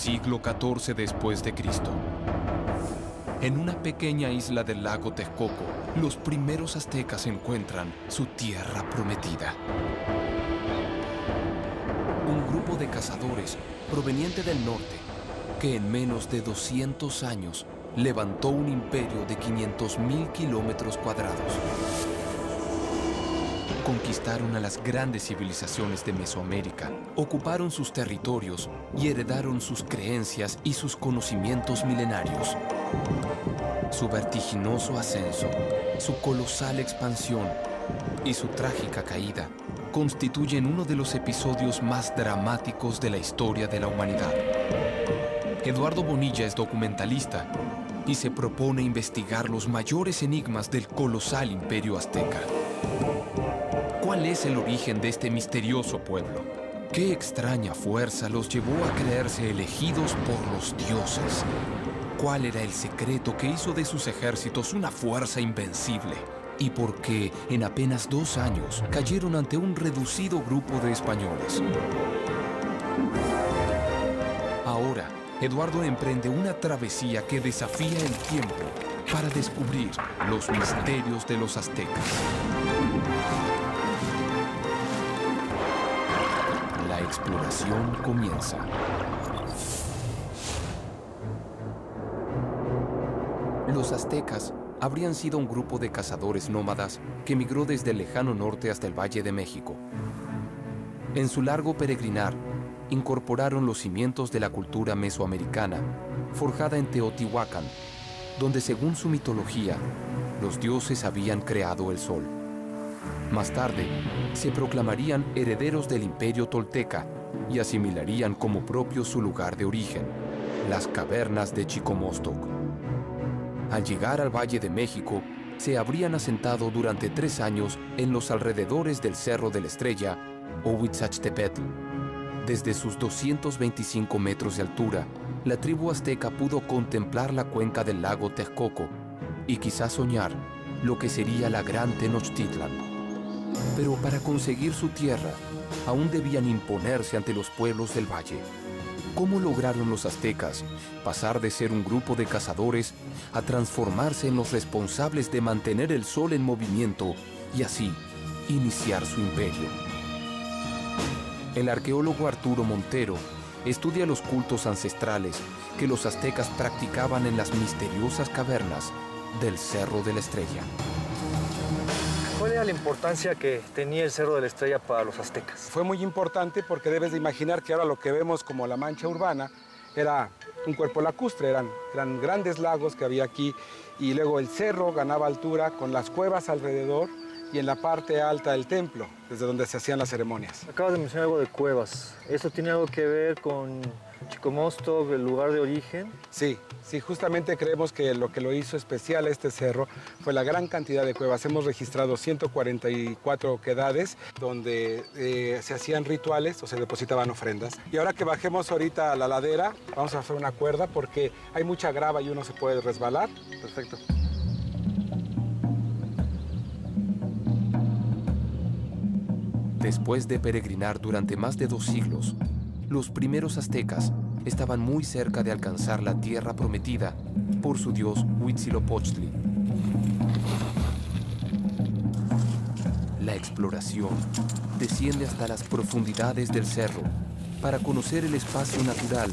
siglo XIV después de Cristo. En una pequeña isla del lago Texcoco, los primeros aztecas encuentran su tierra prometida. Un grupo de cazadores proveniente del norte, que en menos de 200 años levantó un imperio de 500.000 kilómetros cuadrados. Conquistaron a las grandes civilizaciones de Mesoamérica, ocuparon sus territorios y heredaron sus creencias y sus conocimientos milenarios. Su vertiginoso ascenso, su colosal expansión y su trágica caída constituyen uno de los episodios más dramáticos de la historia de la humanidad. Eduardo Bonilla es documentalista y se propone investigar los mayores enigmas del colosal imperio azteca. ¿Cuál es el origen de este misterioso pueblo? ¿Qué extraña fuerza los llevó a creerse elegidos por los dioses? ¿Cuál era el secreto que hizo de sus ejércitos una fuerza invencible? ¿Y por qué en apenas 2 años cayeron ante un reducido grupo de españoles? Ahora, Eduardo emprende una travesía que desafía el tiempo para descubrir los misterios de los aztecas. La exploración comienza. Los aztecas habrían sido un grupo de cazadores nómadas que migró desde el lejano norte hasta el Valle de México. En su largo peregrinar, incorporaron los cimientos de la cultura mesoamericana, forjada en Teotihuacán, donde según su mitología, los dioses habían creado el sol. Más tarde, se proclamarían herederos del imperio tolteca y asimilarían como propio su lugar de origen, las cavernas de Chicomostoc. Al llegar al Valle de México, se habrían asentado durante 3 años en los alrededores del Cerro de la Estrella o Huitzachtepetl. Desde sus 225 metros de altura, la tribu azteca pudo contemplar la cuenca del lago Texcoco y quizás soñar lo que sería la gran Tenochtitlan. Pero para conseguir su tierra, aún debían imponerse ante los pueblos del valle. ¿Cómo lograron los aztecas pasar de ser un grupo de cazadores a transformarse en los responsables de mantener el sol en movimiento y así iniciar su imperio? El arqueólogo Arturo Montero estudia los cultos ancestrales que los aztecas practicaban en las misteriosas cavernas del Cerro de la Estrella. ¿Cuál era la importancia que tenía el Cerro de la Estrella para los aztecas? Fue muy importante porque debes de imaginar que ahora lo que vemos como la mancha urbana era un cuerpo lacustre, eran grandes lagos que había aquí y luego el cerro ganaba altura con las cuevas alrededor y en la parte alta del templo, desde donde se hacían las ceremonias. Acabas de mencionar algo de cuevas. ¿Eso tiene algo que ver con Chicomostoc, el lugar de origen? Sí, justamente creemos que lo hizo especial a este cerro fue la gran cantidad de cuevas. Hemos registrado 144 quedades donde se hacían rituales o se depositaban ofrendas. Y ahora que bajemos ahorita a la ladera, vamos a hacer una cuerda porque hay mucha grava y uno se puede resbalar. Perfecto. Después de peregrinar durante más de 2 siglos, los primeros aztecas estaban muy cerca de alcanzar la tierra prometida por su dios Huitzilopochtli. La exploración desciende hasta las profundidades del cerro para conocer el espacio natural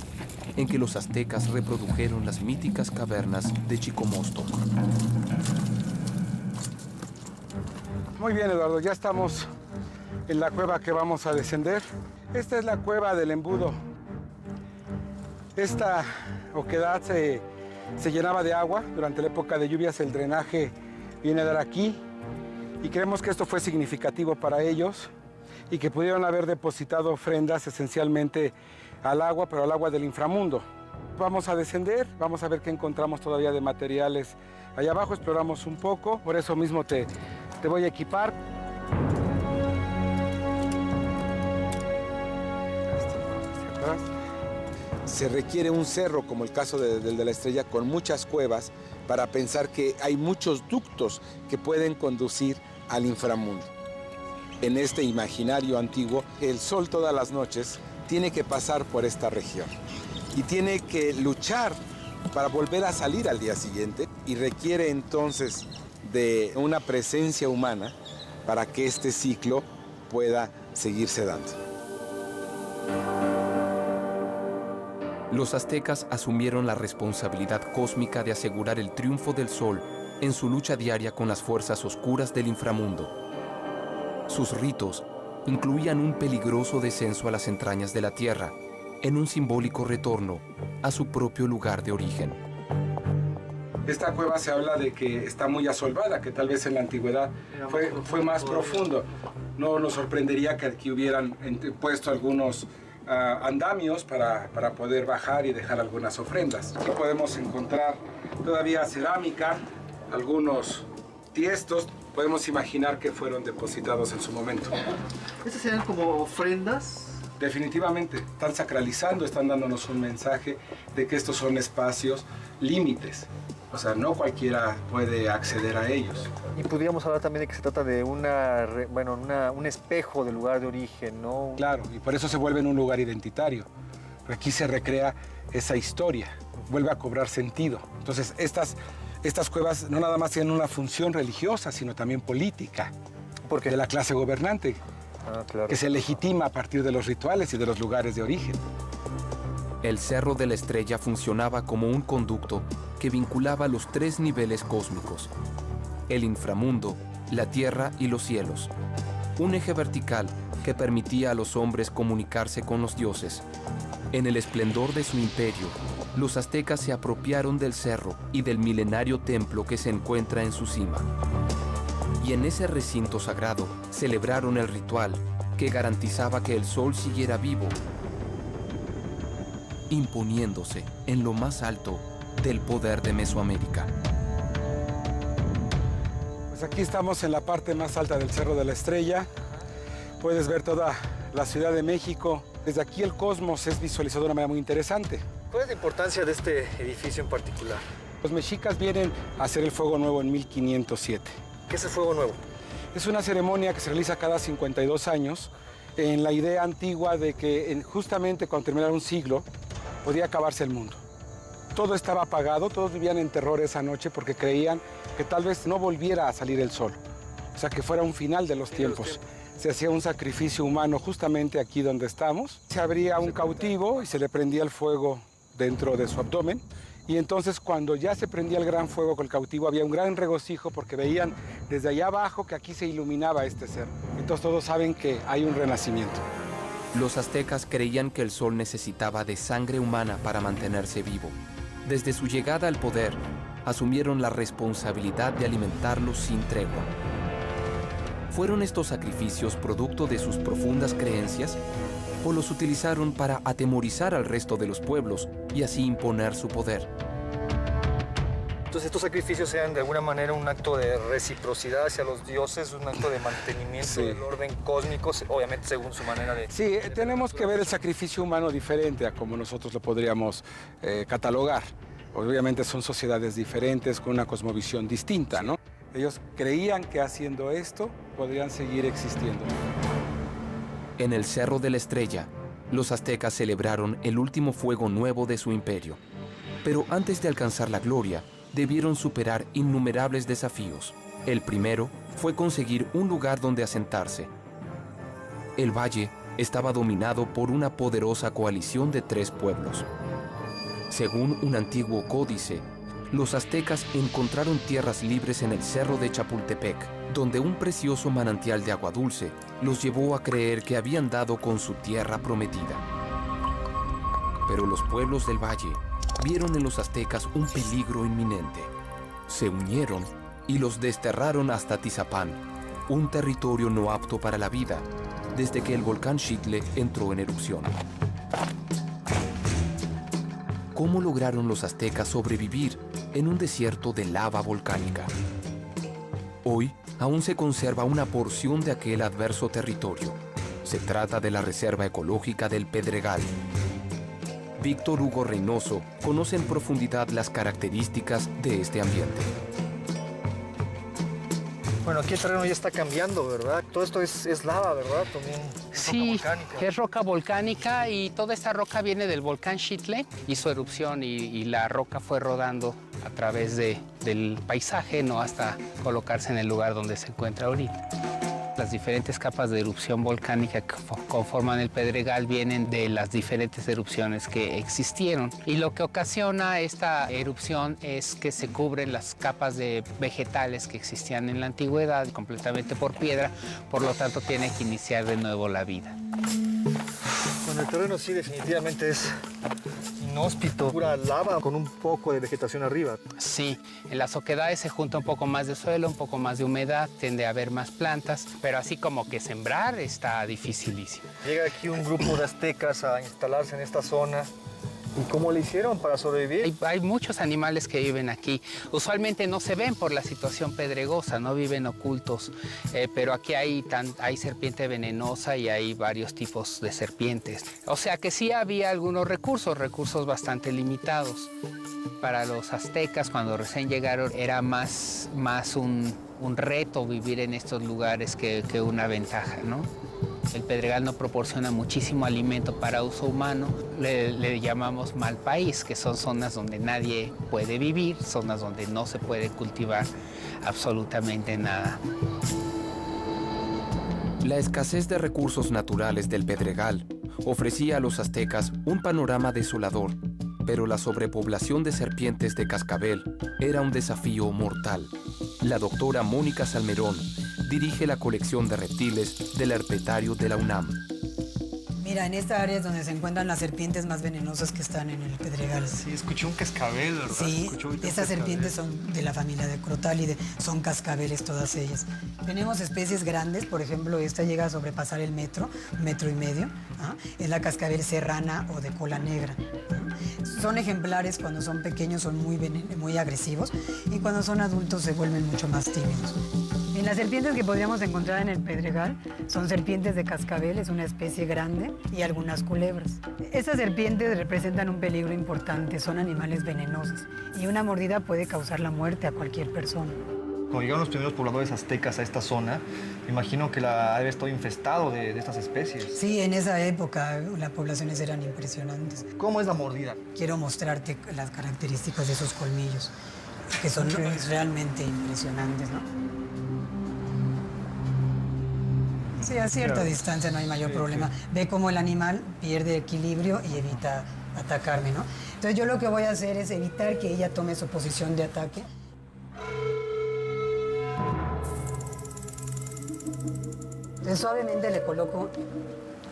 en que los aztecas reprodujeron las míticas cavernas de Chicomostoc. Muy bien, Eduardo, ya estamos en la cueva que vamos a descender. Esta es la cueva del embudo. Esta oquedad se llenaba de agua. Durante la época de lluvias el drenaje viene a dar aquí y creemos que esto fue significativo para ellos y que pudieron haber depositado ofrendas esencialmente al agua, pero al agua del inframundo. Vamos a descender, vamos a ver qué encontramos todavía de materiales allá abajo, exploramos un poco, por eso mismo te voy a equipar. Se requiere un cerro, como el caso del de la Estrella, con muchas cuevas para pensar que hay muchos ductos que pueden conducir al inframundo. En este imaginario antiguo, el sol todas las noches tiene que pasar por esta región. y tiene que luchar para volver a salir al día siguiente y requiere entonces de una presencia humana para que este ciclo pueda seguirse dando. Los aztecas asumieron la responsabilidad cósmica de asegurar el triunfo del sol en su lucha diaria con las fuerzas oscuras del inframundo. Sus ritos incluían un peligroso descenso a las entrañas de la tierra, en un simbólico retorno a su propio lugar de origen. Esta cueva se habla de que está muy asolvada, que tal vez en la antigüedad fue más profundo. No nos sorprendería que aquí hubieran puesto algunos andamios para poder bajar y dejar algunas ofrendas. Aquí podemos encontrar todavía cerámica, algunos tiestos. Podemos imaginar que fueron depositados en su momento. ¿Estas serían como ofrendas? Definitivamente, están sacralizando, están dándonos un mensaje de que estos son espacios límites. O sea, no cualquiera puede acceder a ellos. Y podríamos hablar también de que se trata de un espejo del lugar de origen, ¿no? Claro, y por eso se vuelve en un lugar identitario. Porque aquí se recrea esa historia, vuelve a cobrar sentido. Entonces, estas cuevas no nada más tienen una función religiosa, sino también política. ¿Por qué? De la clase gobernante, Claro. que se legitima a partir de los rituales y de los lugares de origen. El Cerro de la Estrella funcionaba como un conducto que vinculaba los tres niveles cósmicos: el inframundo, la tierra y los cielos. Un eje vertical que permitía a los hombres comunicarse con los dioses. En el esplendor de su imperio, los aztecas se apropiaron del cerro y del milenario templo que se encuentra en su cima. Y en ese recinto sagrado celebraron el ritual que garantizaba que el sol siguiera vivo, imponiéndose en lo más alto del poder de Mesoamérica. Pues aquí estamos en la parte más alta del Cerro de la Estrella. Puedes ver toda la Ciudad de México. Desde aquí el cosmos es visualizado de una manera muy interesante. ¿Cuál es la importancia de este edificio en particular? Los mexicas vienen a hacer el Fuego Nuevo en 1507. ¿Qué es el fuego nuevo? Es una ceremonia que se realiza cada 52 años en la idea antigua de que justamente cuando terminara un siglo podía acabarse el mundo. Todo estaba apagado, todos vivían en terror esa noche porque creían que tal vez no volviera a salir el sol, o sea, que fuera un final de los tiempos. Se hacía un sacrificio humano justamente aquí donde estamos. Se abría un cautivo y se le prendía el fuego dentro de su abdomen. Y entonces cuando ya se prendía el gran fuego con el cautivo había un gran regocijo porque veían desde allá abajo que aquí se iluminaba este ser. Entonces todos saben que hay un renacimiento. Los aztecas creían que el sol necesitaba de sangre humana para mantenerse vivo. Desde su llegada al poder, asumieron la responsabilidad de alimentarlos sin tregua. ¿Fueron estos sacrificios producto de sus profundas creencias o los utilizaron para atemorizar al resto de los pueblos y así imponer su poder? Entonces estos sacrificios sean de alguna manera un acto de reciprocidad hacia los dioses, un acto de mantenimiento del orden cósmico, obviamente según su manera de... Sí, tenemos que ver el sacrificio humano diferente a como nosotros lo podríamos catalogar. Obviamente son sociedades diferentes con una cosmovisión distinta, ¿no? Ellos creían que haciendo esto podrían seguir existiendo. En el Cerro de la Estrella, los aztecas celebraron el último fuego nuevo de su imperio. Pero antes de alcanzar la gloria, debieron superar innumerables desafíos. El primero fue conseguir un lugar donde asentarse. El valle estaba dominado por una poderosa coalición de 3 pueblos. Según un antiguo códice, los aztecas encontraron tierras libres en el Cerro de Chapultepec, donde un precioso manantial de agua dulce los llevó a creer que habían dado con su tierra prometida. Pero los pueblos del valle vieron en los aztecas un peligro inminente. Se unieron y los desterraron hasta Tizapán, un territorio no apto para la vida, desde que el volcán Xitle entró en erupción. ¿Cómo lograron los aztecas sobrevivir en un desierto de lava volcánica? Hoy aún se conserva una porción de aquel adverso territorio. Se trata de la Reserva Ecológica del Pedregal. Víctor Hugo Reynoso conoce en profundidad las características de este ambiente. Bueno, aquí el terreno ya está cambiando, ¿verdad? Todo esto es lava, ¿verdad? También Sí, roca volcánica. es roca volcánica y toda esta roca viene del volcán Xitle, hizo erupción y la roca fue rodando a través del paisaje, ¿no? Hasta colocarse en el lugar donde se encuentra ahorita. Las diferentes capas de erupción volcánica que conforman el Pedregal vienen de las diferentes erupciones que existieron. Y lo que ocasiona esta erupción es que se cubren las capas de vegetales que existían en la antigüedad completamente por piedra, por lo tanto tiene que iniciar de nuevo la vida. Bueno, el terreno sí definitivamente es inhóspito, pura lava con un poco de vegetación arriba. Sí, en las oquedades se junta un poco más de suelo, un poco más de humedad, tiende a haber más plantas, pero así como que sembrar está dificilísimo. Llega aquí un grupo de aztecas a instalarse en esta zona. ¿Y cómo le hicieron para sobrevivir? Hay muchos animales que viven aquí. Usualmente no se ven por la situación pedregosa, no viven ocultos, pero aquí hay serpiente venenosa y hay varios tipos de serpientes. O sea que sí había algunos recursos bastante limitados. Para los aztecas, cuando recién llegaron, era más un reto vivir en estos lugares que una ventaja, ¿no? El Pedregal no proporciona muchísimo alimento para uso humano. Le llamamos mal país, que son zonas donde nadie puede vivir, zonas donde no se puede cultivar absolutamente nada. La escasez de recursos naturales del Pedregal ofrecía a los aztecas un panorama desolador, pero la sobrepoblación de serpientes de cascabel era un desafío mortal. La doctora Mónica Salmerón dirige la colección de reptiles del herpetario de la UNAM. Mira, en esta área es donde se encuentran las serpientes más venenosas que están en el Pedregal. Sí, escuché un cascabel, ¿verdad? Sí, estas serpientes son de la familia de Crotálide, son cascabeles todas ellas. Tenemos especies grandes, por ejemplo, esta llega a sobrepasar el metro y medio. Es la cascabel serrana o de cola negra. Son ejemplares, cuando son pequeños son muy agresivos y cuando son adultos se vuelven mucho más tímidos. En las serpientes que podríamos encontrar en el Pedregal son serpientes de cascabel, es una especie grande, y algunas culebras. Estas serpientes representan un peligro importante, son animales venenosos y una mordida puede causar la muerte a cualquier persona. Cuando llegaron los primeros pobladores aztecas a esta zona, me imagino que la área estaba infestado de estas especies. Sí, en esa época las poblaciones eran impresionantes. ¿Cómo es la mordida? Quiero mostrarte las características de esos colmillos, que son realmente impresionantes, ¿no? Sí, a cierta distancia no hay mayor problema. Ve cómo el animal pierde equilibrio y evita atacarme, ¿no? Entonces yo lo que voy a hacer es evitar que ella tome su posición de ataque. Entonces suavemente le coloco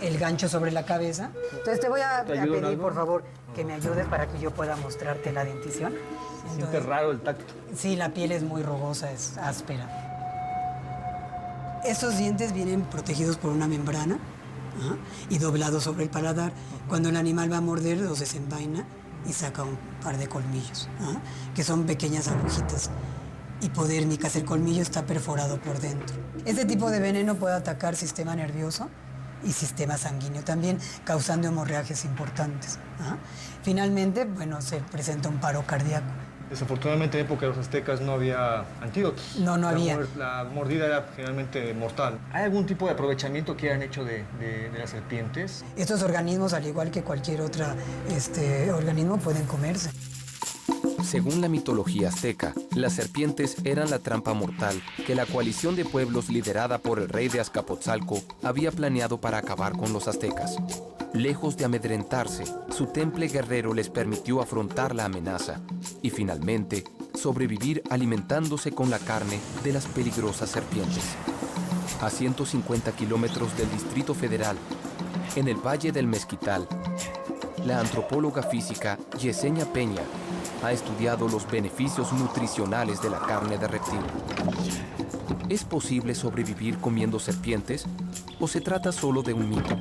el gancho sobre la cabeza. Entonces te voy a pedir, por favor, que me ayudes para que yo pueda mostrarte la dentición. Se siente raro el tacto. Sí, la piel es muy rugosa, es áspera. Estos dientes vienen protegidos por una membrana y doblados sobre el paladar. Cuando el animal va a morder, los desenvaina y saca un par de colmillos, que son pequeñas agujitas hipodérmicas. El colmillo está perforado por dentro. Este tipo de veneno puede atacar sistema nervioso y sistema sanguíneo también, causando hemorragias importantes. Finalmente, bueno, se presenta un paro cardíaco. Desafortunadamente, en época de los aztecas no había antídotos. No había. La mordida era generalmente mortal. ¿Hay algún tipo de aprovechamiento que hayan hecho de las serpientes? Estos organismos, al igual que cualquier otro organismo, pueden comerse. Según la mitología azteca, las serpientes eran la trampa mortal que la coalición de pueblos liderada por el rey de Azcapotzalco había planeado para acabar con los aztecas. Lejos de amedrentarse, su temple guerrero les permitió afrontar la amenaza y finalmente sobrevivir alimentándose con la carne de las peligrosas serpientes. A 150 kilómetros del Distrito Federal, en el Valle del Mezquital, la antropóloga física Yesenia Peña ha estudiado los beneficios nutricionales de la carne de reptil. ¿Es posible sobrevivir comiendo serpientes o se trata solo de un mito?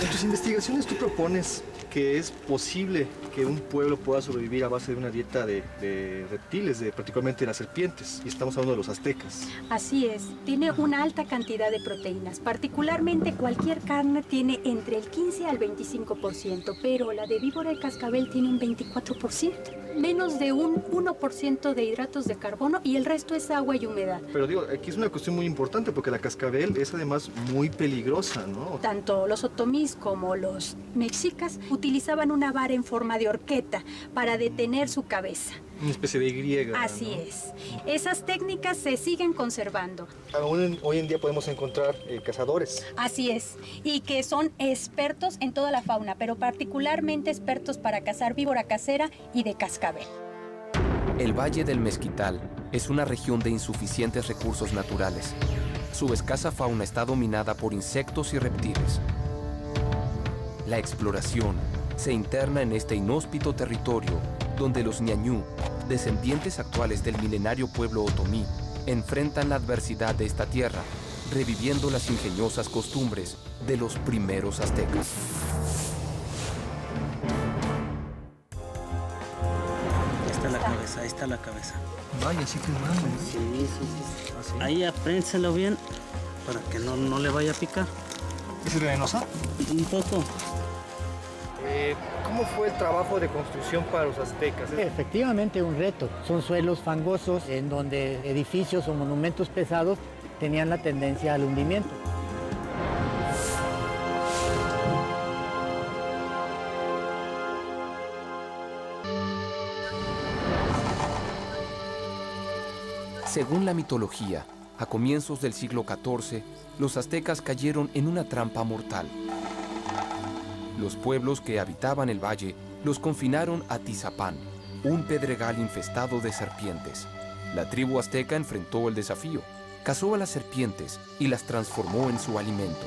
En tus investigaciones tú propones que es posible que un pueblo pueda sobrevivir a base de una dieta de reptiles, particularmente de las serpientes, y estamos hablando de los aztecas. Así es, tiene una alta cantidad de proteínas, particularmente cualquier carne tiene entre el 15 al 25%, pero la de víbora y cascabel tiene un 24%. menos de un 1% de hidratos de carbono y el resto es agua y humedad. Pero digo, aquí es una cuestión muy importante porque la cascabel es además muy peligrosa, ¿no? Tanto los otomís como los mexicas utilizaban una vara en forma de horqueta para detener su cabeza. Una especie de Y. Así ¿no? es. Esas técnicas se siguen conservando. Aún hoy en día podemos encontrar cazadores. Así es. Y que son expertos en toda la fauna, pero particularmente expertos para cazar víbora casera y de cascabel. El Valle del Mezquital es una región de insuficientes recursos naturales. Su escasa fauna está dominada por insectos y reptiles. La exploración se interna en este inhóspito territorio donde los ñañú, descendientes actuales del milenario pueblo otomí, enfrentan la adversidad de esta tierra, reviviendo las ingeniosas costumbres de los primeros aztecas. Ahí está la cabeza. Vaya, sí que es grande. Sí, sí, sí. ¿Ah, sí? Ahí aprénselo bien para que no le vaya a picar. ¿Es venenosa? Un poco. ¿Cómo fue el trabajo de construcción para los aztecas? Efectivamente, un reto. Son suelos fangosos en donde edificios o monumentos pesados tenían la tendencia al hundimiento. Según la mitología, a comienzos del siglo XIV, los aztecas cayeron en una trampa mortal. Los pueblos que habitaban el valle los confinaron a Tizapán, un pedregal infestado de serpientes. La tribu azteca enfrentó el desafío, cazó a las serpientes y las transformó en su alimento.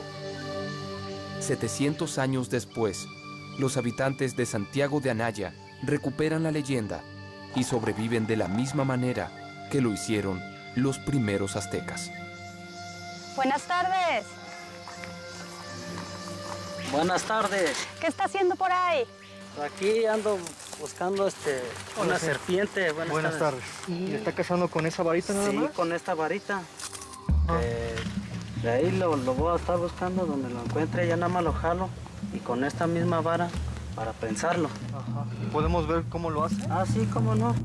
700 años después, los habitantes de Santiago de Anaya recuperan la leyenda y sobreviven de la misma manera que lo hicieron los primeros aztecas. Buenas tardes. Buenas tardes. ¿Qué está haciendo por ahí? Aquí ando buscando una serpiente. Buenas tardes. ¿Y está cazando con esa varita nada Sí, más? con esta varita. De ahí lo voy a estar buscando, donde lo encuentre, ya nada más lo jalo y con esta misma vara para prensarlo. Ajá. ¿Podemos ver cómo lo hace? Ah, sí, cómo no.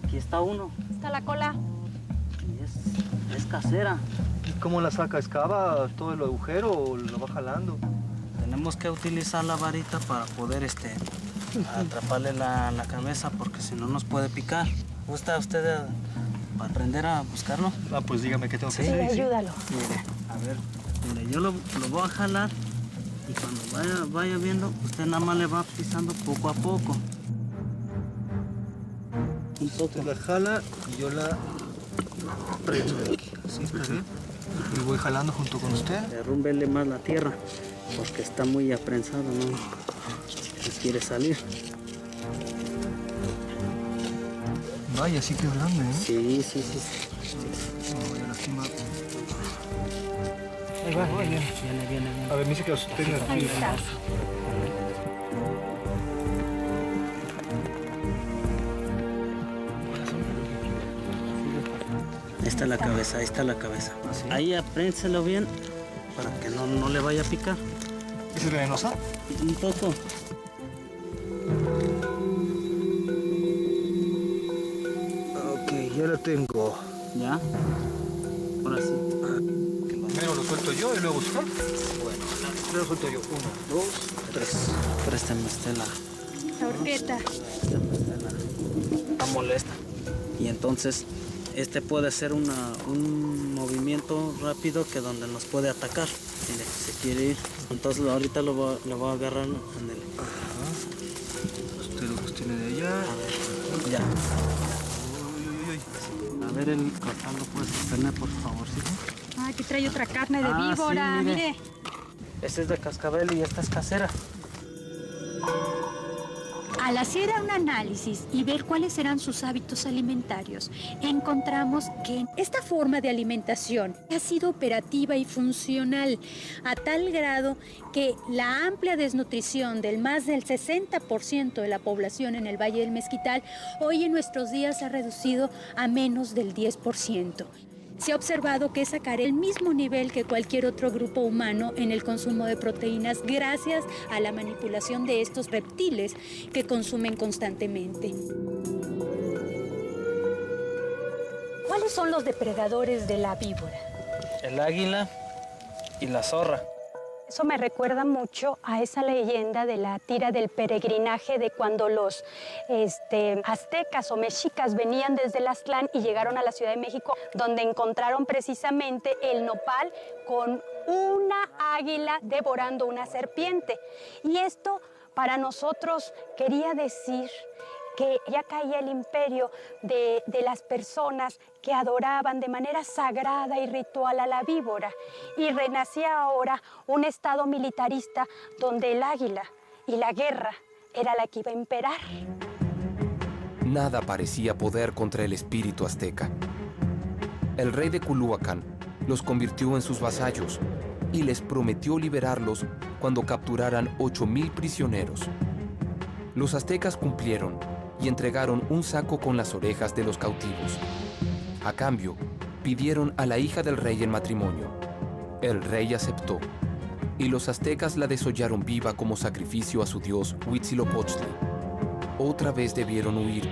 Aquí está uno. Está la cola. Y es casera. ¿Y cómo la saca? ¿Excava todo el agujero o lo va jalando? Tenemos que utilizar la varita para poder atraparle la cabeza, porque si no nos puede picar. ¿Gusta usted aprender a buscarlo? Ah, pues dígame qué tengo que Sí, hacer. ayúdalo. Mire, a ver, mire, yo lo voy a jalar y cuando vaya viendo, usted nada más le va pisando poco a poco. Un poco. Usted la jala y yo la prenso de aquí. ¿Sí? ¿Está bien? Y voy jalando junto con usted. Derrúmbele más la tierra, porque está muy aprensado, ¿no? Si quiere salir. Vaya, sí que es grande, ¿eh? Sí, sí, sí. No, voy a lastimar. Ahí va, bien. Viene. A ver, me dice que los tenga aquí. Ahí está. Ahí está la cabeza, ahí está la cabeza. Ahí aprénselo bien para que no le vaya a picar. ¿Es venenosa? Un poco. Ok, ya la tengo. ¿Ya? Ahora sí. Primero lo suelto yo y luego usted. Bueno, primero suelto yo. 1, 2, 3. Préstame usted La horqueta. Está molesta. Y entonces, puede ser un movimiento rápido que donde nos puede atacar. Mire, se quiere ir. Entonces ahorita lo voy a agarrar en el... Usted lo sostiene de allá. A ver, ya. A ver, el cortal lo puede sostener, por favor, ¿sí? Ah, aquí trae otra carne de Ah, víbora, sí, mire. mire. Este es de cascabel y esta es casera. Al hacer un análisis y ver cuáles serán sus hábitos alimentarios, encontramos que esta forma de alimentación ha sido operativa y funcional a tal grado que la amplia desnutrición del más del 60% de la población en el Valle del Mezquital hoy en nuestros días ha reducido a menos del 10%. Se ha observado que es sacar el mismo nivel que cualquier otro grupo humano en el consumo de proteínas gracias a la manipulación de estos reptiles que consumen constantemente. ¿Cuáles son los depredadores de la víbora? El águila y la zorra. Eso me recuerda mucho a esa leyenda de la tira del peregrinaje de cuando los aztecas o mexicas venían desde el Aztlán y llegaron a la Ciudad de México, donde encontraron precisamente el nopal con una águila devorando una serpiente. Y esto para nosotros quería decir que ya caía el imperio de las personas que adoraban de manera sagrada y ritual a la víbora. Y renacía ahora un estado militarista donde el águila y la guerra era la que iba a imperar. Nada parecía poder contra el espíritu azteca. El rey de Culhuacán los convirtió en sus vasallos y les prometió liberarlos cuando capturaran 8,000 prisioneros. Los aztecas cumplieron y entregaron un saco con las orejas de los cautivos. A cambio, pidieron a la hija del rey en matrimonio. El rey aceptó, y los aztecas la desollaron viva como sacrificio a su dios Huitzilopochtli. Otra vez debieron huir,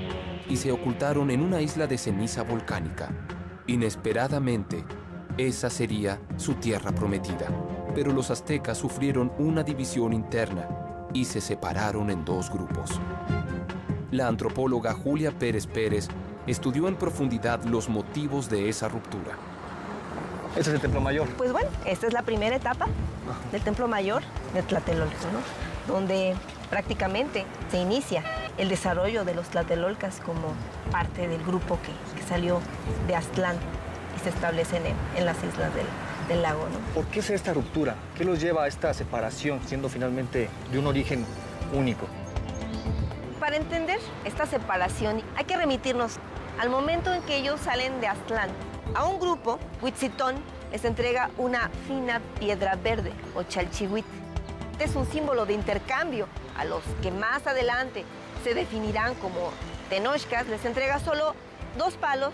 y se ocultaron en una isla de ceniza volcánica. Inesperadamente, esa sería su tierra prometida. Pero los aztecas sufrieron una división interna y se separaron en 2 grupos. La antropóloga Julia Pérez Pérez estudió en profundidad los motivos de esa ruptura. Este es el Templo Mayor. Pues bueno, esta es la primera etapa del Templo Mayor de Tlatelolco, ¿no? Donde prácticamente se inicia el desarrollo de los tlatelolcas como parte del grupo que salió de Aztlán y se establecen en las islas del lago, ¿no? ¿Por qué es esta ruptura? ¿Qué los lleva a esta separación, siendo finalmente de un origen único? Para entender esta separación hay que remitirnos al momento en que ellos salen de Aztlán. A un grupo, Huitzitón, les entrega una fina piedra verde o chalchihuit. Es un símbolo de intercambio. A los que más adelante se definirán como tenochcas, les entrega solo 2 palos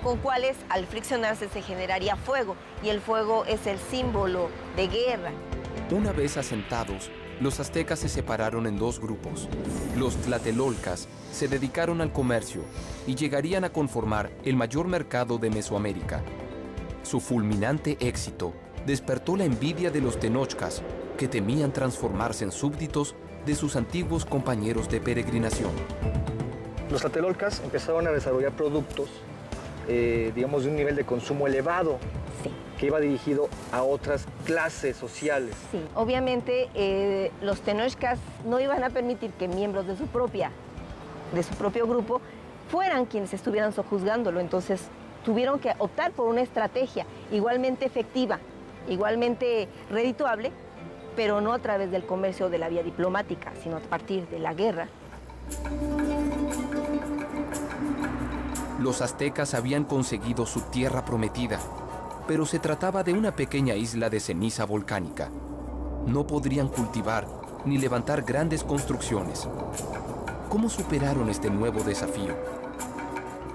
con cuales al friccionarse se generaría fuego, y el fuego es el símbolo de guerra. Una vez asentados, los aztecas se separaron en 2 grupos. Los tlatelolcas se dedicaron al comercio y llegarían a conformar el mayor mercado de Mesoamérica. Su fulminante éxito despertó la envidia de los tenochcas, que temían transformarse en súbditos de sus antiguos compañeros de peregrinación. Los tlatelolcas empezaron a desarrollar productos, digamos, de un nivel de consumo elevado, Sí. que iba dirigido a otras clases sociales. Sí, obviamente los tenochcas no iban a permitir que miembros de su propio grupo fueran quienes estuvieran sojuzgándolo, entonces tuvieron que optar por una estrategia igualmente efectiva, igualmente redituable, pero no a través del comercio de la vía diplomática, sino a partir de la guerra. Los aztecas habían conseguido su tierra prometida, pero se trataba de una pequeña isla de ceniza volcánica. No podrían cultivar ni levantar grandes construcciones. ¿Cómo superaron este nuevo desafío?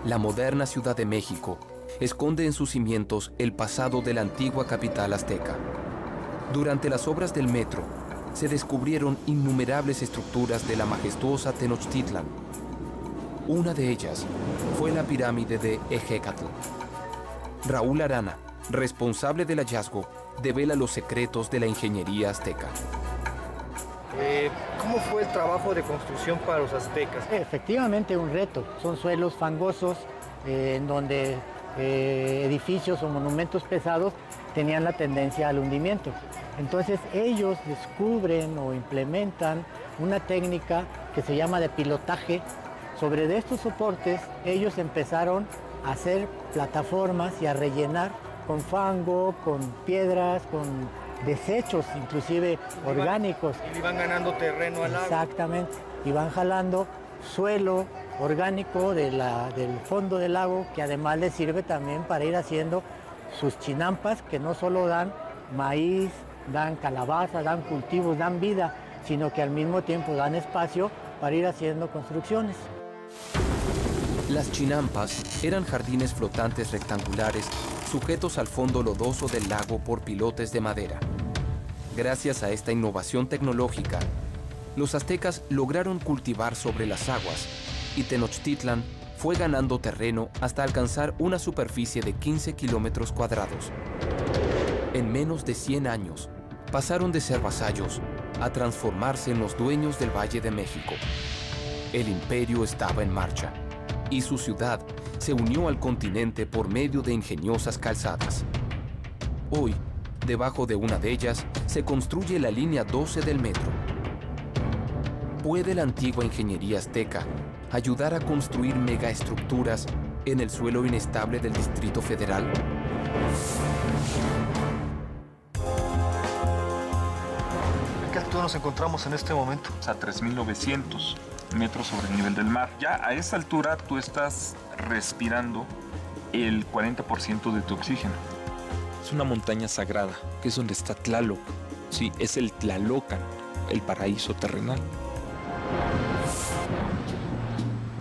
La moderna Ciudad de México esconde en sus cimientos el pasado de la antigua capital azteca. Durante las obras del metro, se descubrieron innumerables estructuras de la majestuosa Tenochtitlan. Una de ellas fue la pirámide de Ejecatl. Raúl Arana, responsable del hallazgo, devela los secretos de la ingeniería azteca. ¿Cómo fue el trabajo de construcción para los aztecas? Efectivamente, un reto. Son suelos fangosos en donde edificios o monumentos pesados tenían la tendencia al hundimiento. Entonces ellos descubren o implementan una técnica que se llama de pilotaje. Sobre estos soportes ellos empezaron a hacer plataformas y a rellenar con fango, con piedras, con desechos inclusive orgánicos. Y van ganando terreno al agua. Exactamente, y van jalando suelo orgánico del fondo del lago, que además les sirve también para ir haciendo sus chinampas, que no solo dan maíz, dan calabaza, dan cultivos, dan vida, sino que al mismo tiempo dan espacio para ir haciendo construcciones. Las chinampas eran jardines flotantes rectangulares sujetos al fondo lodoso del lago por pilotes de madera. Gracias a esta innovación tecnológica, los aztecas lograron cultivar sobre las aguas y Tenochtitlan fue ganando terreno hasta alcanzar una superficie de 15 kilómetros cuadrados. En menos de 100 años, pasaron de ser vasallos a transformarse en los dueños del Valle de México. El imperio estaba en marcha y su ciudad se unió al continente por medio de ingeniosas calzadas. Hoy, debajo de una de ellas, se construye la línea 12 del metro. ¿Puede la antigua ingeniería azteca ayudar a construir megaestructuras en el suelo inestable del Distrito Federal? ¿En qué altura nos encontramos en este momento? A 3.900 metros sobre el nivel del mar. Ya a esa altura tú estás respirando el 40% de tu oxígeno. Es una montaña sagrada, que es donde está Tlaloc. Sí, es el Tlalocan, el paraíso terrenal.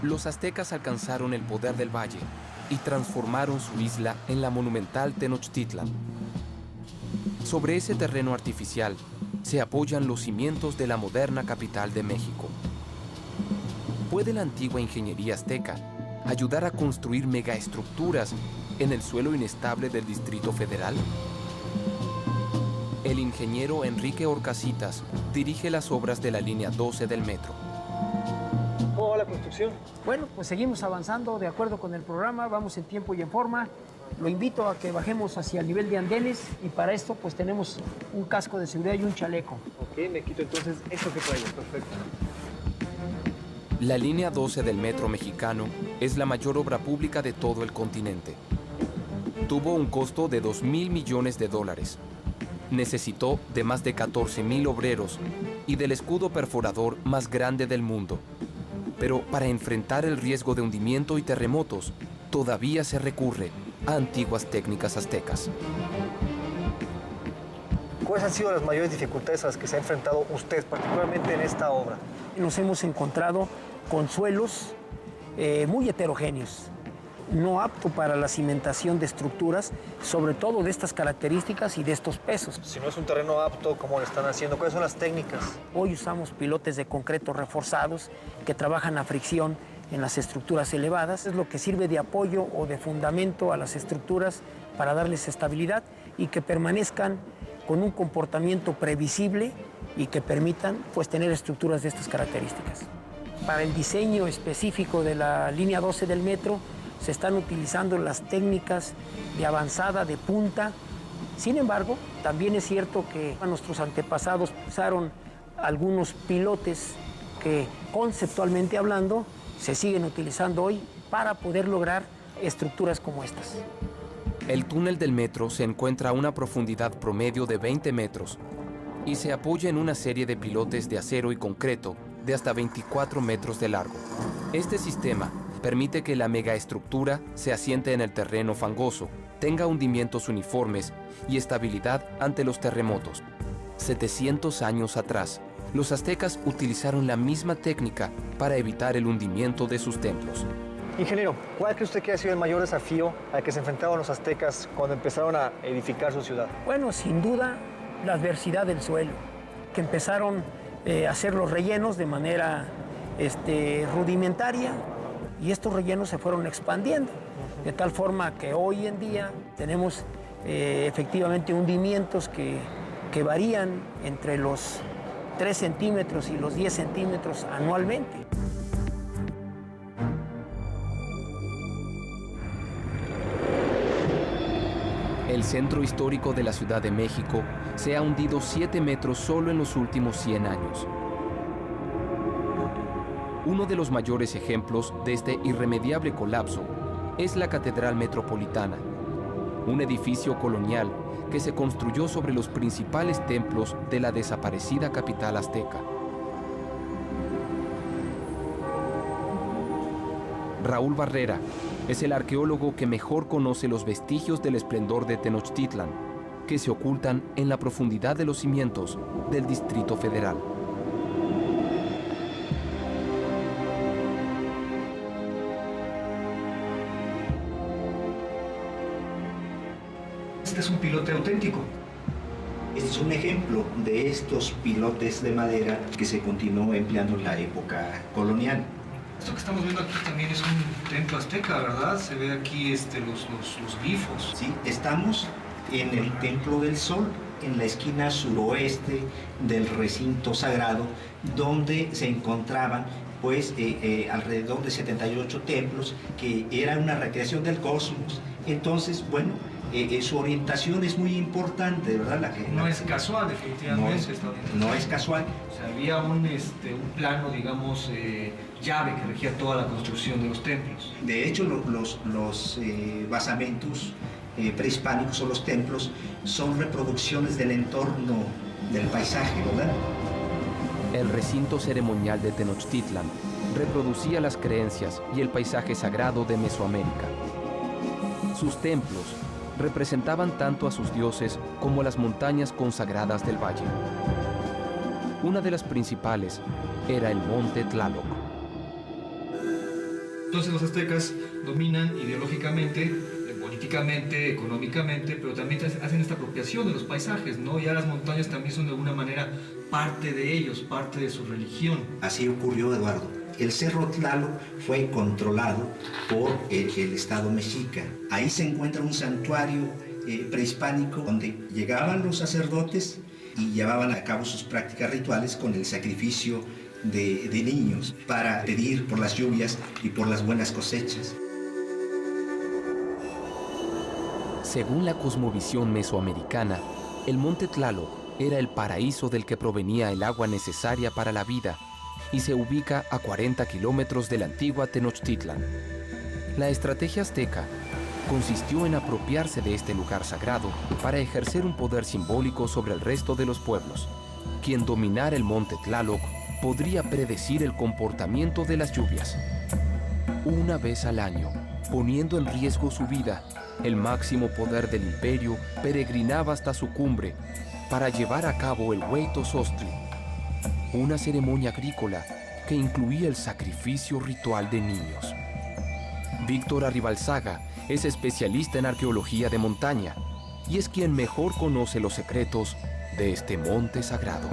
Los aztecas alcanzaron el poder del valle y transformaron su isla en la monumental Tenochtitlan. Sobre ese terreno artificial se apoyan los cimientos de la moderna capital de México. ¿Puede la antigua ingeniería azteca ayudar a construir megaestructuras en el suelo inestable del Distrito Federal? El ingeniero Enrique Orcasitas dirige las obras de la línea 12 del metro. ¿Cómo va la construcción? Bueno, pues seguimos avanzando de acuerdo con el programa, vamos en tiempo y en forma. Lo invito a que bajemos hacia el nivel de andenes y para esto pues tenemos un casco de seguridad y un chaleco. Ok, me quito entonces esto que traigo, perfecto. La línea 12 del metro mexicano es la mayor obra pública de todo el continente. Tuvo un costo de $2.000 millones. Necesitó de más de 14.000 obreros y del escudo perforador más grande del mundo. Pero para enfrentar el riesgo de hundimiento y terremotos, todavía se recurre a antiguas técnicas aztecas. ¿Cuáles han sido las mayores dificultades a las que se ha enfrentado usted, particularmente en esta obra? Nos hemos encontrado con suelos muy heterogéneos, no apto para la cimentación de estructuras, sobre todo de estas características y de estos pesos. Si no es un terreno apto, ¿cómo lo están haciendo? ¿Cuáles son las técnicas? Hoy usamos pilotes de concreto reforzados que trabajan a fricción en las estructuras elevadas. Es lo que sirve de apoyo o de fundamento a las estructuras para darles estabilidad y que permanezcan con un comportamiento previsible y que permitan pues, tener estructuras de estas características. Para el diseño específico de la línea 12 del metro, se están utilizando las técnicas de avanzada, de punta. Sin embargo, también es cierto que nuestros antepasados usaron algunos pilotes que, conceptualmente hablando, se siguen utilizando hoy para poder lograr estructuras como estas. El túnel del metro se encuentra a una profundidad promedio de 20 metros y se apoya en una serie de pilotes de acero y concreto de hasta 24 metros de largo. Este sistema permite que la megaestructura se asiente en el terreno fangoso, tenga hundimientos uniformes y estabilidad ante los terremotos. 700 años atrás, los aztecas utilizaron la misma técnica para evitar el hundimiento de sus templos. Ingeniero, ¿cuál cree usted que ha sido el mayor desafío al que se enfrentaron los aztecas cuando empezaron a edificar su ciudad? Bueno, sin duda, la adversidad del suelo, que empezaron a hacer los rellenos de manera rudimentaria, y estos rellenos se fueron expandiendo, de tal forma que hoy en día tenemos efectivamente hundimientos que varían entre los 3 centímetros y los 10 centímetros anualmente. El centro histórico de la Ciudad de México se ha hundido 7 metros solo en los últimos 100 años. Uno de los mayores ejemplos de este irremediable colapso es la Catedral Metropolitana, un edificio colonial que se construyó sobre los principales templos de la desaparecida capital azteca. Raúl Barrera es el arqueólogo que mejor conoce los vestigios del esplendor de Tenochtitlan, que se ocultan en la profundidad de los cimientos del Distrito Federal. Este es un pilote auténtico. Este es un ejemplo de estos pilotes de madera que se continuó empleando en la época colonial. Esto que estamos viendo aquí también es un templo azteca, ¿verdad? Se ve aquí los glifos. Sí, estamos en el Templo del Sol, en la esquina suroeste del recinto sagrado, donde se encontraban pues alrededor de 78 templos, que era una recreación del cosmos. Entonces, bueno, su orientación es muy importante, ¿verdad? No es casual, definitivamente. No es casual. O sea, había un plano, digamos, llave que regía toda la construcción de los templos. De hecho, los basamentos prehispánicos o los templos son reproducciones del entorno, del paisaje, ¿verdad? El recinto ceremonial de Tenochtitlan reproducía las creencias y el paisaje sagrado de Mesoamérica. Sus templos representaban tanto a sus dioses como a las montañas consagradas del valle. Una de las principales era el Monte Tlaloc. Entonces los aztecas dominan ideológicamente, políticamente, económicamente, pero también hacen esta apropiación de los paisajes, ¿no? Ya las montañas también son de alguna manera parte de ellos, parte de su religión. Así ocurrió, Eduardo. El Cerro Tlaloc fue controlado por el Estado mexica. Ahí se encuentra un santuario prehispánico donde llegaban los sacerdotes y llevaban a cabo sus prácticas rituales con el sacrificio de niños para pedir por las lluvias y por las buenas cosechas. Según la cosmovisión mesoamericana, el Monte Tlaloc era el paraíso del que provenía el agua necesaria para la vida y se ubica a 40 kilómetros de la antigua Tenochtitlan. La estrategia azteca consistió en apropiarse de este lugar sagrado para ejercer un poder simbólico sobre el resto de los pueblos. Quien dominara el Monte Tlaloc podría predecir el comportamiento de las lluvias. Una vez al año, poniendo en riesgo su vida, el máximo poder del imperio peregrinaba hasta su cumbre para llevar a cabo el Hueytozostli, una ceremonia agrícola que incluía el sacrificio ritual de niños. Víctor Arribalzaga es especialista en arqueología de montaña y es quien mejor conoce los secretos de este monte sagrado.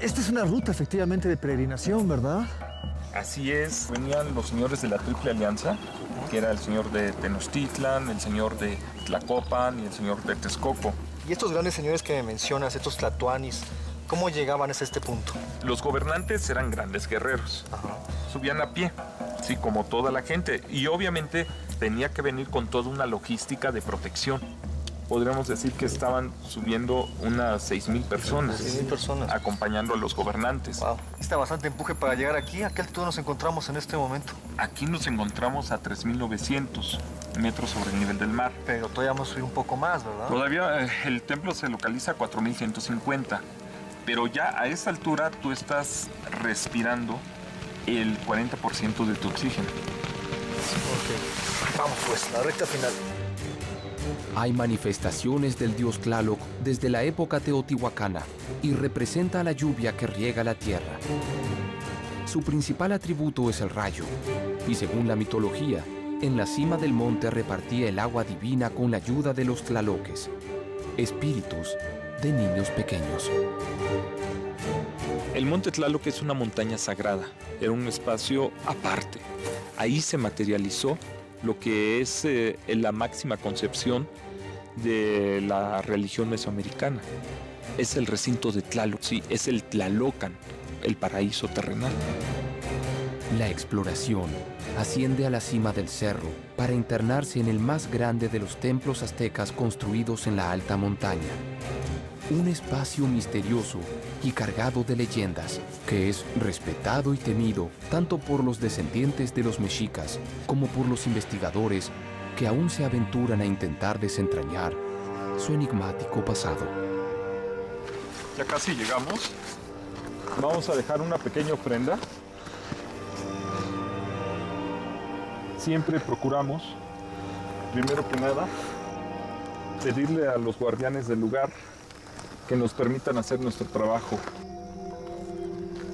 Esta es una ruta efectivamente de peregrinación, ¿verdad? Así es, venían los señores de la Triple Alianza, que era el señor de Tenochtitlan, el señor de Tlacopan y el señor de Texcoco. Y estos grandes señores que me mencionas, estos tlatoanis, ¿cómo llegaban hasta este punto? Los gobernantes eran grandes guerreros. Ajá. Subían a pie, sí, como toda la gente. Y obviamente tenía que venir con toda una logística de protección. Podríamos decir que estaban subiendo unas 6,000 personas. 6,000 personas. Acompañando a los gobernantes. Wow. Está bastante empuje para llegar aquí. ¿A qué altitud nos encontramos en este momento? Aquí nos encontramos a 3,900 metros sobre el nivel del mar. Pero todavía vamos a subir un poco más, ¿verdad? Todavía el templo se localiza a 4,150. Pero ya a esta altura tú estás respirando el 40% de tu oxígeno. Ok. Vamos pues, la recta final. Hay manifestaciones del dios Tlaloc desde la época teotihuacana y representa la lluvia que riega la tierra. Su principal atributo es el rayo, y según la mitología, en la cima del monte repartía el agua divina con la ayuda de los tlaloques, espíritus de niños pequeños. El Monte Tlaloc es una montaña sagrada, era un espacio aparte. Ahí se materializó lo que es la máxima concepción de la religión mesoamericana. Es el recinto de Tlaloc, sí, es el Tlalocan, el paraíso terrenal. La exploración asciende a la cima del cerro para internarse en el más grande de los templos aztecas construidos en la alta montaña. Un espacio misterioso y cargado de leyendas, que es respetado y temido tanto por los descendientes de los mexicas como por los investigadores que aún se aventuran a intentar desentrañar su enigmático pasado. Ya casi llegamos. Vamos a dejar una pequeña ofrenda. Siempre procuramos, primero que nada, pedirle a los guardianes del lugar que nos permitan hacer nuestro trabajo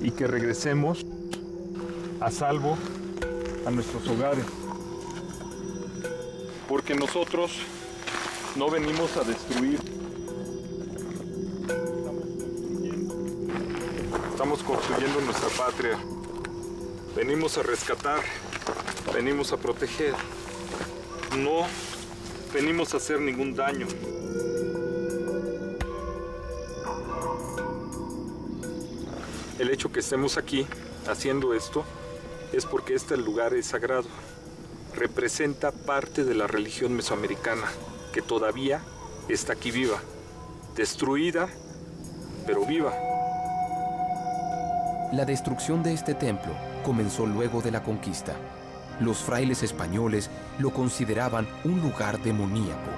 y que regresemos a salvo a nuestros hogares. Porque nosotros No venimos a destruir. Estamos construyendo nuestra patria. Venimos a rescatar, venimos a proteger. No venimos a hacer ningún daño. El hecho que estemos aquí haciendo esto es porque este lugar es sagrado. Representa parte de la religión mesoamericana que todavía está aquí viva, destruida, pero viva. La destrucción de este templo comenzó luego de la conquista. Los frailes españoles lo consideraban un lugar demoníaco.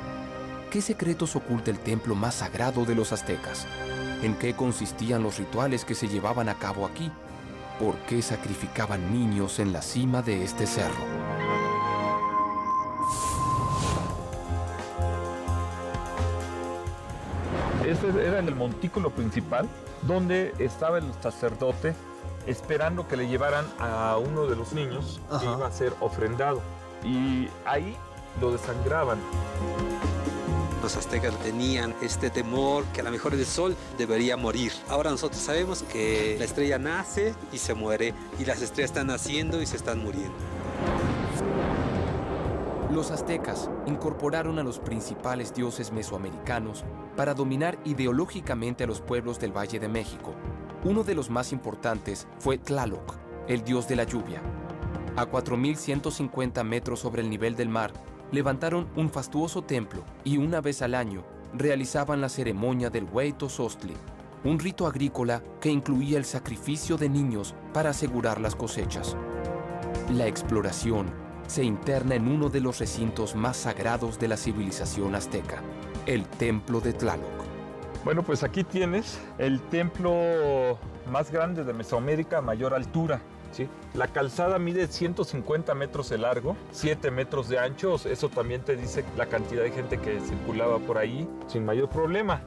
¿Qué secretos oculta el templo más sagrado de los aztecas? ¿En qué consistían los rituales que se llevaban a cabo aquí? ¿Por qué sacrificaban niños en la cima de este cerro? Este era el montículo principal, donde estaba el sacerdote esperando que le llevaran a uno de los niños que iba a ser ofrendado. Y ahí lo desangraban. Los aztecas tenían este temor que a lo mejor el sol debería morir. Ahora nosotros sabemos que la estrella nace y se muere, y las estrellas están naciendo y se están muriendo. Los aztecas incorporaron a los principales dioses mesoamericanos para dominar ideológicamente a los pueblos del Valle de México. Uno de los más importantes fue Tlaloc, el dios de la lluvia. A 4.150 metros sobre el nivel del mar, levantaron un fastuoso templo y una vez al año realizaban la ceremonia del Hueytozostli, un rito agrícola que incluía el sacrificio de niños para asegurar las cosechas. La exploración se interna en uno de los recintos más sagrados de la civilización azteca, el Templo de Tlaloc. Bueno, pues aquí tienes el templo más grande de Mesoamérica a mayor altura. ¿Sí? La calzada mide 150 metros de largo, 7 metros de ancho. Eso también te dice la cantidad de gente que circulaba por ahí sin mayor problema.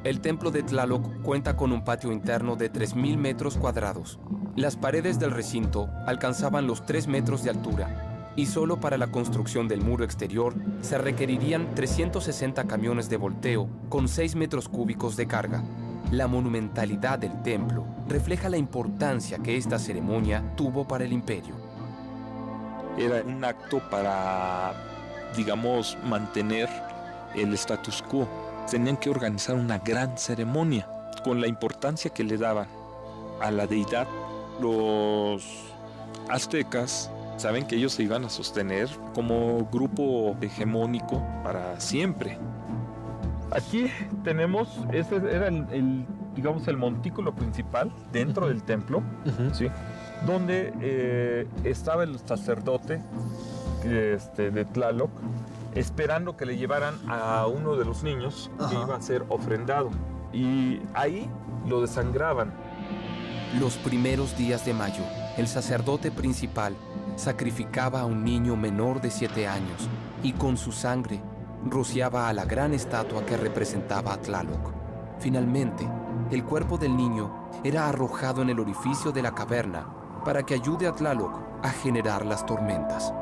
El templo de Tlaloc cuenta con un patio interno de 3.000 metros cuadrados. Las paredes del recinto alcanzaban los 3 metros de altura y solo para la construcción del muro exterior se requerirían 360 camiones de volteo con 6 metros cúbicos de carga. La monumentalidad del templo refleja la importancia que esta ceremonia tuvo para el imperio. Era un acto para, digamos, mantener el status quo. Tenían que organizar una gran ceremonia con la importancia que le daban a la deidad. Los aztecas saben que ellos se iban a sostener como grupo hegemónico para siempre. Aquí tenemos, este era digamos, el montículo principal dentro del templo, ¿sí? Donde estaba el sacerdote de Tlaloc esperando que le llevaran a uno de los niños que iba a ser ofrendado. Y ahí lo desangraban. Los primeros días de mayo, el sacerdote principal sacrificaba a un niño menor de 7 años y con su sangre rociaba a la gran estatua que representaba a Tlaloc. Finalmente, el cuerpo del niño era arrojado en el orificio de la caverna para que ayude a Tlaloc a generar las tormentas.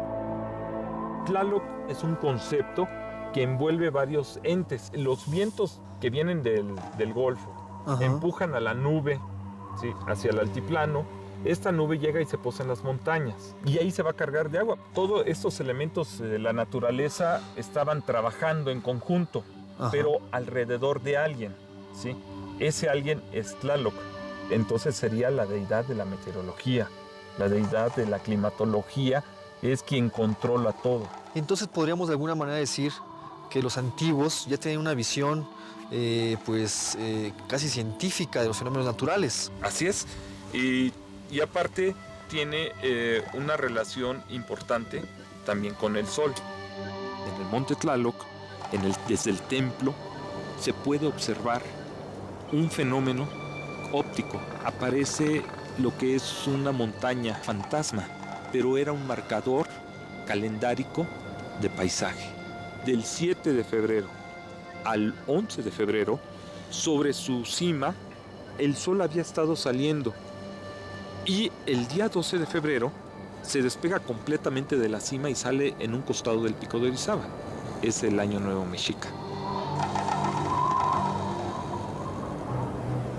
Tlaloc es un concepto que envuelve varios entes. Los vientos que vienen del Golfo empujan a la nube, ¿sí?, hacia el altiplano. Esta nube llega y se posa en las montañas y ahí se va a cargar de agua. Todos estos elementos de la naturaleza estaban trabajando en conjunto, pero alrededor de alguien, ¿sí? Ese alguien es Tlaloc. Entonces sería la deidad de la meteorología, la deidad de la climatología, es quien controla todo. Entonces podríamos de alguna manera decir que los antiguos ya tenían una visión casi científica de los fenómenos naturales. Así es. Y aparte tiene una relación importante también con el sol. En el monte Tlaloc, desde el templo, se puede observar un fenómeno óptico. Aparece lo que es una montaña fantasma, pero era un marcador calendárico de paisaje. Del 7 de febrero al 11 de febrero, sobre su cima, el sol había estado saliendo. Y el día 12 de febrero se despega completamente de la cima y sale en un costado del pico de Orizaba. es el Año Nuevo Mexica.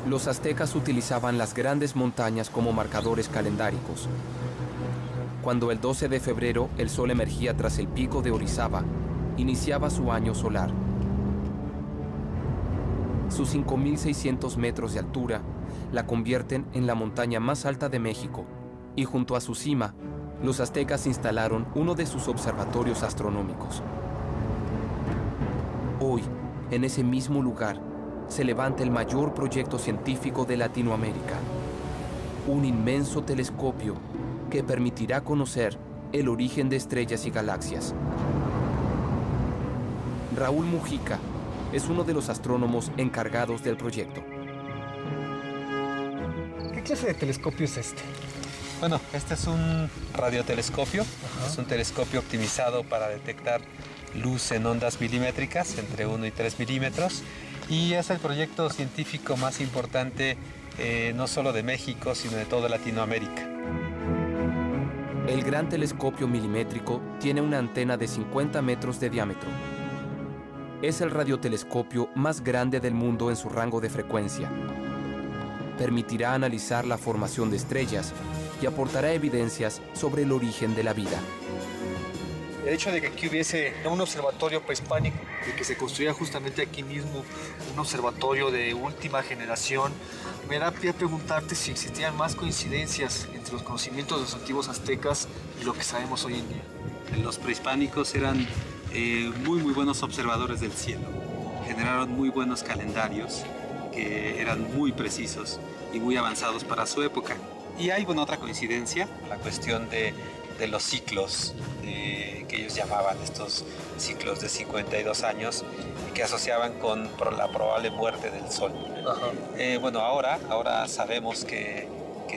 Los aztecas utilizaban las grandes montañas como marcadores calendáricos. Cuando el 12 de febrero el sol emergía tras el pico de Orizaba, iniciaba su año solar. Sus 5.600 metros de altura la convierten en la montaña más alta de México, y junto a su cima, los aztecas instalaron uno de sus observatorios astronómicos. Hoy, en ese mismo lugar, se levanta el mayor proyecto científico de Latinoamérica, un inmenso telescopio que permitirá conocer el origen de estrellas y galaxias. Raúl Mujica es uno de los astrónomos encargados del proyecto. ¿Qué clase de telescopio es este? Bueno, este es un radiotelescopio. Es un telescopio optimizado para detectar luz en ondas milimétricas, entre 1 y 3 milímetros. Y es el proyecto científico más importante no solo de México, sino de toda Latinoamérica. El gran telescopio milimétrico tiene una antena de 50 metros de diámetro. Es el radiotelescopio más grande del mundo en su rango de frecuencia. Permitirá analizar la formación de estrellas y aportará evidencias sobre el origen de la vida. El hecho de que aquí hubiese un observatorio prehispánico, de que se construya justamente aquí mismo un observatorio de última generación, me da pie a preguntarte si existían más coincidencias entre los conocimientos de los antiguos aztecas y lo que sabemos hoy en día. Los prehispánicos eran muy buenos observadores del cielo. Generaron muy buenos calendarios que eran muy precisos y muy avanzados para su época. Y hay otra coincidencia, la cuestión de los ciclos que ellos llamaban estos ciclos de 52 años que asociaban con la probable muerte del Sol. Ahora sabemos que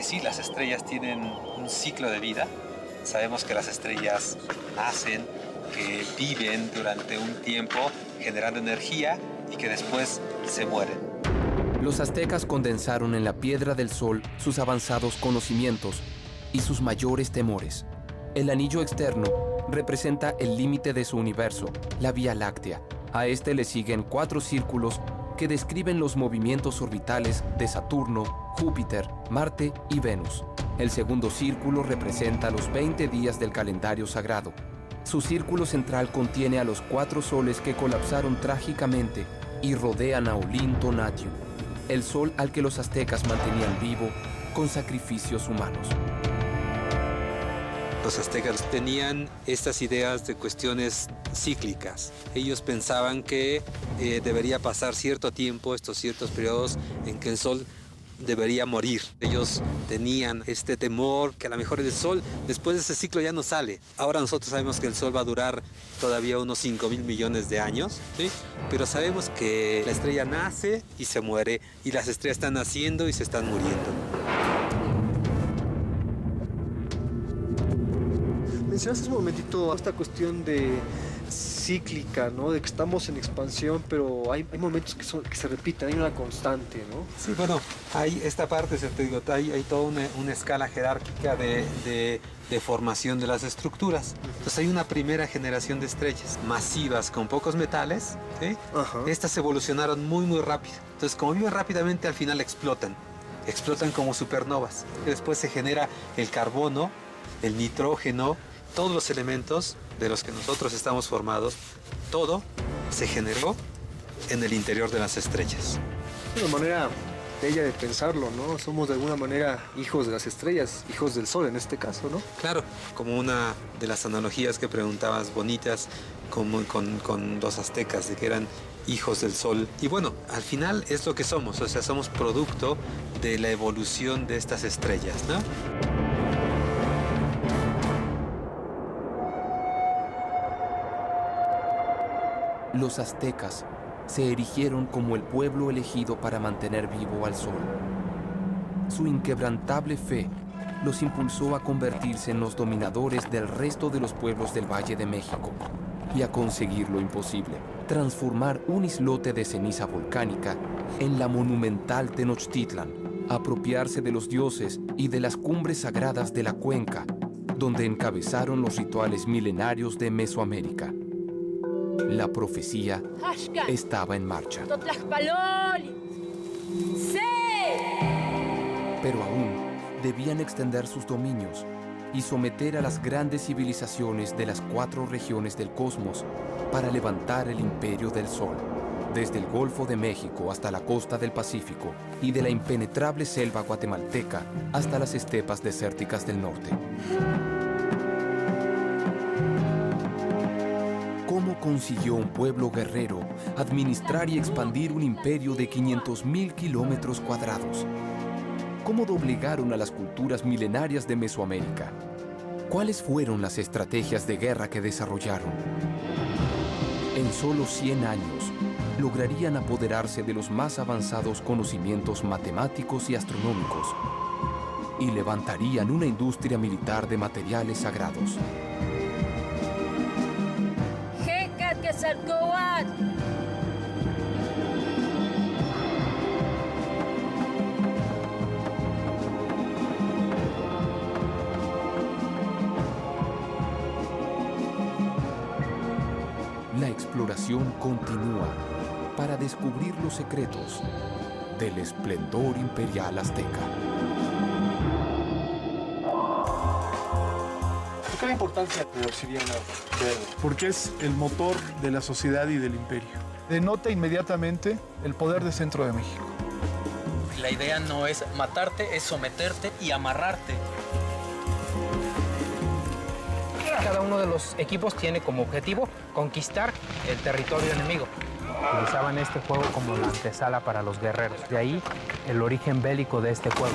sí, las estrellas tienen un ciclo de vida. Sabemos que las estrellas nacen, que viven durante un tiempo generando energía y que después se mueren. Los aztecas condensaron en la piedra del Sol sus avanzados conocimientos y sus mayores temores. El anillo externo representa el límite de su universo, la Vía Láctea. A este le siguen 4 círculos que describen los movimientos orbitales de Saturno, Júpiter, Marte y Venus. El segundo círculo representa los 20 días del calendario sagrado. Su círculo central contiene a los 4 soles que colapsaron trágicamente y rodean a Olinto Natium, el sol al que los aztecas mantenían vivo con sacrificios humanos. Los aztecas tenían estas ideas de cuestiones cíclicas. Ellos pensaban que debería pasar cierto tiempo, estos ciertos periodos en que el sol debería morir. Ellos tenían este temor que a lo mejor el sol después de ese ciclo ya no sale. Ahora nosotros sabemos que el sol va a durar todavía unos 5.000 millones de años, ¿sí? Pero sabemos que la estrella nace y se muere y las estrellas están naciendo y se están muriendo. Mencionaste un momentito esta cuestión de cíclica, ¿no? De que estamos en expansión, pero hay momentos que se repiten, hay una constante, ¿no? Sí, hay esta parte, hay toda una escala jerárquica de formación de las estructuras. Entonces hay una primera generación de estrellas masivas con pocos metales, ¿sí? Estas evolucionaron muy rápido. Entonces, como viven rápidamente, al final explotan como supernovas. Después se genera el carbono, el nitrógeno, todos los elementos de los que nosotros estamos formados, todo se generó en el interior de las estrellas. Es una manera bella de pensarlo, ¿no? Somos de alguna manera hijos de las estrellas, hijos del sol en este caso, ¿no? Claro, como una de las analogías que preguntabas bonitas con los aztecas, de que eran hijos del sol. Y bueno, al final es lo que somos, o sea, somos producto de la evolución de estas estrellas, ¿no? Los aztecas se erigieron como el pueblo elegido para mantener vivo al sol. Su inquebrantable fe los impulsó a convertirse en los dominadores del resto de los pueblos del Valle de México y a conseguir lo imposible, transformar un islote de ceniza volcánica en la monumental Tenochtitlan, apropiarse de los dioses y de las cumbres sagradas de la cuenca, donde encabezaron los rituales milenarios de Mesoamérica. La profecía estaba en marcha. Pero aún debían extender sus dominios y someter a las grandes civilizaciones de las 4 regiones del cosmos para levantar el imperio del Sol, desde el Golfo de México hasta la costa del Pacífico y de la impenetrable selva guatemalteca hasta las estepas desérticas del norte. ¿Cómo consiguió un pueblo guerrero administrar y expandir un imperio de 500.000 kilómetros cuadrados? ¿Cómo doblegaron a las culturas milenarias de Mesoamérica? ¿Cuáles fueron las estrategias de guerra que desarrollaron? En solo 100 años, lograrían apoderarse de los más avanzados conocimientos matemáticos y astronómicos y levantarían una industria militar de materiales sagrados. La exploración continúa para descubrir los secretos del esplendor imperial azteca. ¿Por qué la importancia de la obsidiana verde? Porque es el motor de la sociedad y del imperio. Denota inmediatamente el poder del centro de México. La idea no es matarte, es someterte y amarrarte. Cada uno de los equipos tiene como objetivo conquistar el territorio enemigo. Utilizaban este juego como la antesala para los guerreros. De ahí el origen bélico de este juego.